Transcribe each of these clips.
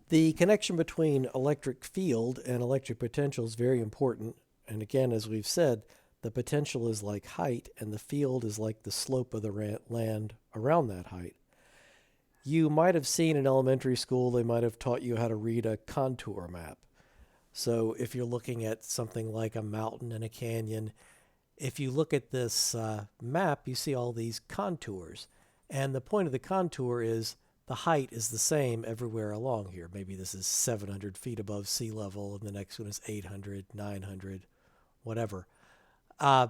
The connection between electric field and electric potential is very important. And again, as we've said, the potential is like height, and the field is like the slope of the land around that height. You might have seen in elementary school, they might have taught you how to read a contour map. So if you're looking at something like a mountain and a canyon, if you look at this map, you see all these contours. And the point of the contour is the height is the same everywhere along here. Maybe this is 700 feet above sea level, and the next one is 800, 900, whatever. Uh,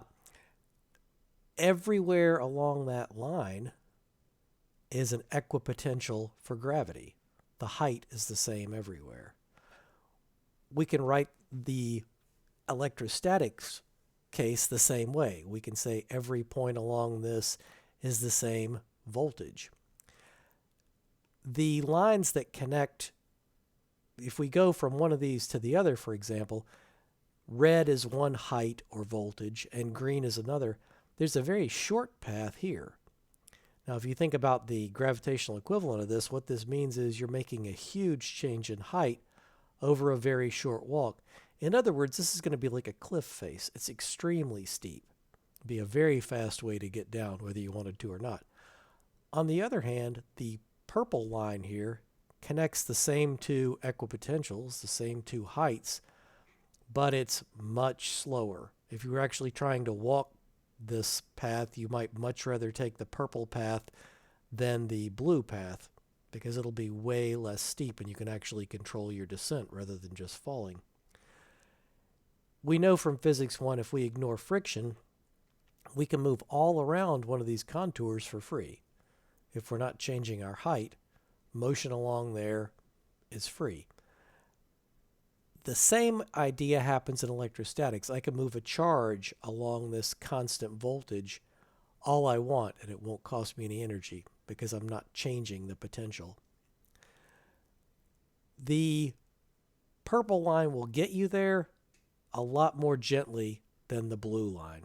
Everywhere along that line is an equipotential for gravity. The height is the same everywhere. We can write the electrostatics case the same way. We can say every point along this is the same voltage. The lines that connect, if we go from one of these to the other, for example, red is one height or voltage and green is another. There's a very short path here. Now, if you think about the gravitational equivalent of this, what this means is you're making a huge change in height over a very short walk. In other words, this is going to be like a cliff face. It's extremely steep. It'd be a very fast way to get down, whether you wanted to or not. On the other hand, the purple line here connects the same two equipotentials, the same two heights, but it's much slower. If you were actually trying to walk this path, you might much rather take the purple path than the blue path because it'll be way less steep and you can actually control your descent rather than just falling. We know from Physics 1 if we ignore friction, we can move all around one of these contours for free. If we're not changing our height, motion along there is free. The same idea happens in electrostatics. I can move a charge along this constant voltage all I want, and it won't cost me any energy because I'm not changing the potential. The purple line will get you there a lot more gently than the blue line.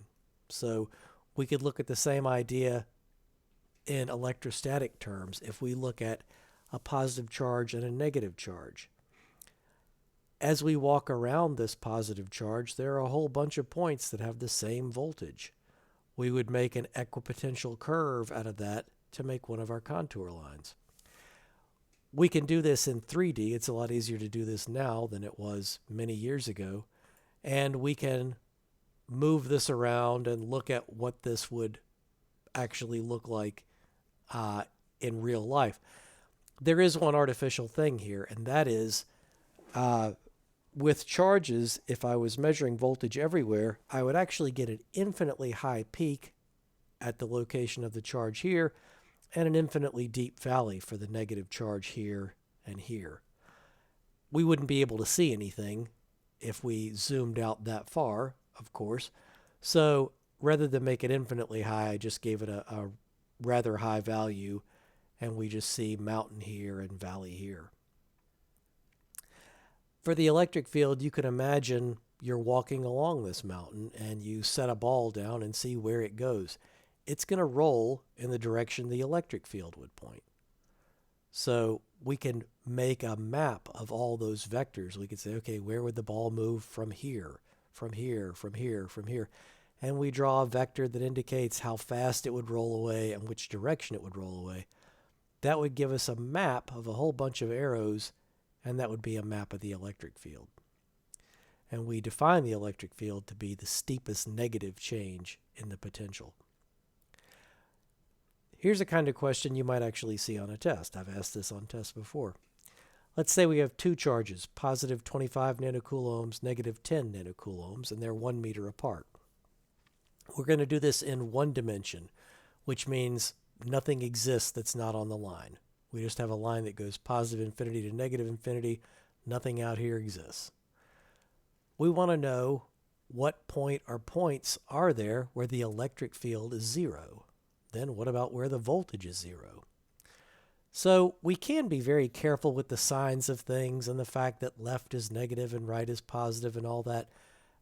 So we could look at the same idea in electrostatic terms if we look at a positive charge and a negative charge. As we walk around this positive charge, there are a whole bunch of points that have the same voltage. We would make an equipotential curve out of that to make one of our contour lines. We can do this in 3D. It's a lot easier to do this now than it was many years ago. And we can move this around and look at what this would actually look like in real life. There is one artificial thing here, and that is with charges, if I was measuring voltage everywhere, I would actually get an infinitely high peak at the location of the charge here and an infinitely deep valley for the negative charge here and here. We wouldn't be able to see anything if we zoomed out that far, of course. So rather than make it infinitely high, I just gave it a rather high value, and we just see mountain here and valley here. For the electric field, you can imagine you're walking along this mountain and you set a ball down and see where it goes. It's going to roll in the direction the electric field would point. So we can make a map of all those vectors. We could say, okay, where would the ball move from here, from here, from here, from here? And we draw a vector that indicates how fast it would roll away and which direction it would roll away. That would give us a map of a whole bunch of arrows, and that would be a map of the electric field. And we define the electric field to be the steepest negative change in the potential. Here's a kind of question you might actually see on a test. I've asked this on tests before. Let's say we have two charges, positive 25 nanocoulombs, negative 10 nanocoulombs, and they're 1 meter apart. We're going to do this in one dimension, which means nothing exists that's not on the line. We just have a line that goes positive infinity to negative infinity. Nothing out here exists. We want to know what point or points are there where the electric field is zero. Then what about where the voltage is zero? So we can be very careful with the signs of things and the fact that left is negative and right is positive and all that.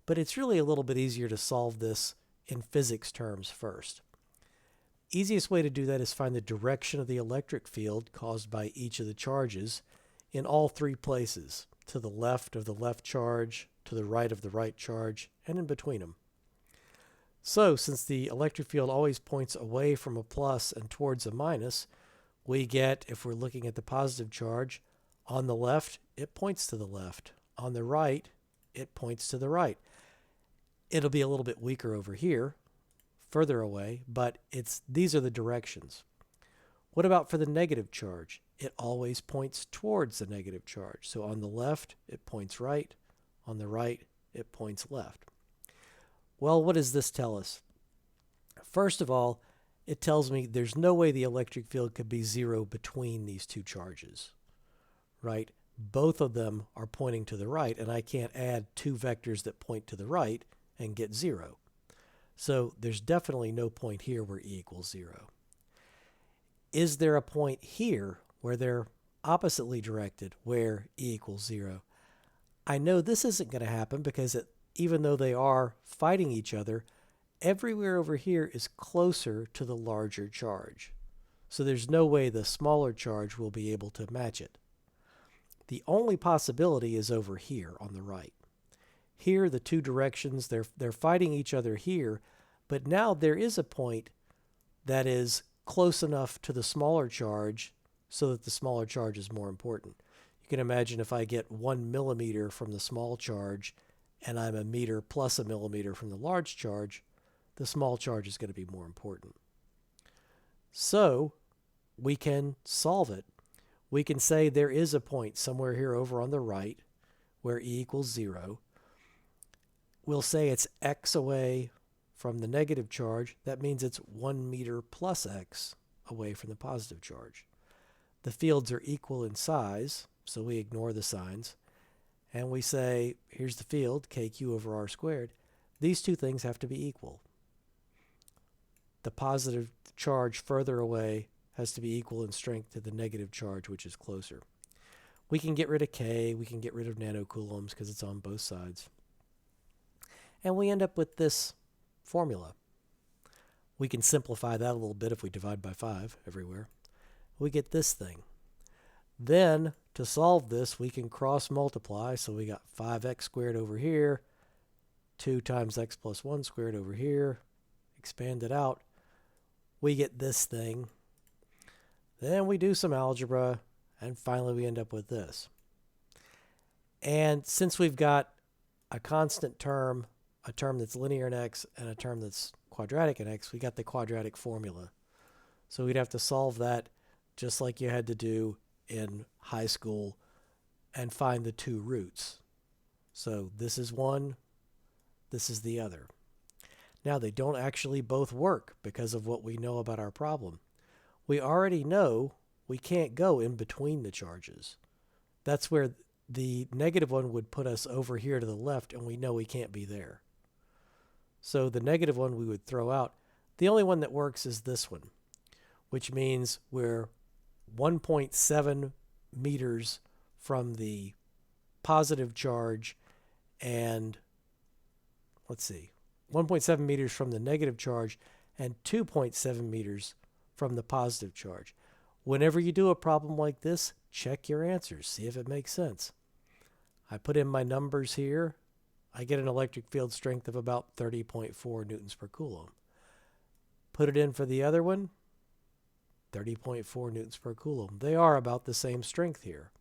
But it's really a little bit easier to solve this in physics terms first. Easiest way to do that is find the direction of the electric field caused by each of the charges in all three places, to the left of the left charge, to the right of the right charge, and in between them. So, since the electric field always points away from a plus and towards a minus, we get, if we're looking at the positive charge, on the left, it points to the left. On the right, it points to the right. It'll be a little bit weaker over here, further away, but these are the directions. What about for the negative charge? It always points towards the negative charge. So on the left, it points right. On the right, it points left. Well, what does this tell us? First of all, it tells me there's no way the electric field could be zero between these two charges, right? Both of them are pointing to the right, and I can't add two vectors that point to the right and get zero. So there's definitely no point here where E equals 0. Is there a point here where they're oppositely directed where E equals 0? I know this isn't going to happen because even though they are fighting each other, everywhere over here is closer to the larger charge. So there's no way the smaller charge will be able to match it. The only possibility is over here on the right. Here, the two directions, they're fighting each other here, but now there is a point that is close enough to the smaller charge so that the smaller charge is more important. You can imagine if I get 1 millimeter from the small charge and I'm a meter plus a millimeter from the large charge, the small charge is going to be more important. So we can solve it. We can say there is a point somewhere here over on the right where E equals 0. We'll say it's x away from the negative charge. That means it's 1 meter plus x away from the positive charge. The fields are equal in size, so we ignore the signs. And we say, here's the field, kq over r squared. These two things have to be equal. The positive charge further away has to be equal in strength to the negative charge, which is closer. We can get rid of k, we can get rid of nanocoulombs because it's on both sides. And we end up with this formula. We can simplify that a little bit if we divide by 5 everywhere. We get this thing. Then, to solve this, we can cross multiply. So we got 5x squared over here, 2 times x plus 1 squared over here. Expand it out. We get this thing. Then we do some algebra, and finally we end up with this. And since we've got a constant term, a term that's linear in x, and a term that's quadratic in x, we got the quadratic formula. So we'd have to solve that just like you had to do in high school and find the two roots. So this is one, this is the other. Now they don't actually both work because of what we know about our problem. We already know we can't go in between the charges. That's where the negative one would put us over here to the left, and we know we can't be there. So the negative one we would throw out. The only one that works is this one, which means we're 1.7 meters from the positive charge and, 1.7 meters from the negative charge and 2.7 meters from the positive charge. Whenever you do a problem like this, check your answers, see if it makes sense. I put in my numbers here. I get an electric field strength of about 30.4 newtons per coulomb. Put it in for the other one, 30.4 newtons per coulomb. They are about the same strength here.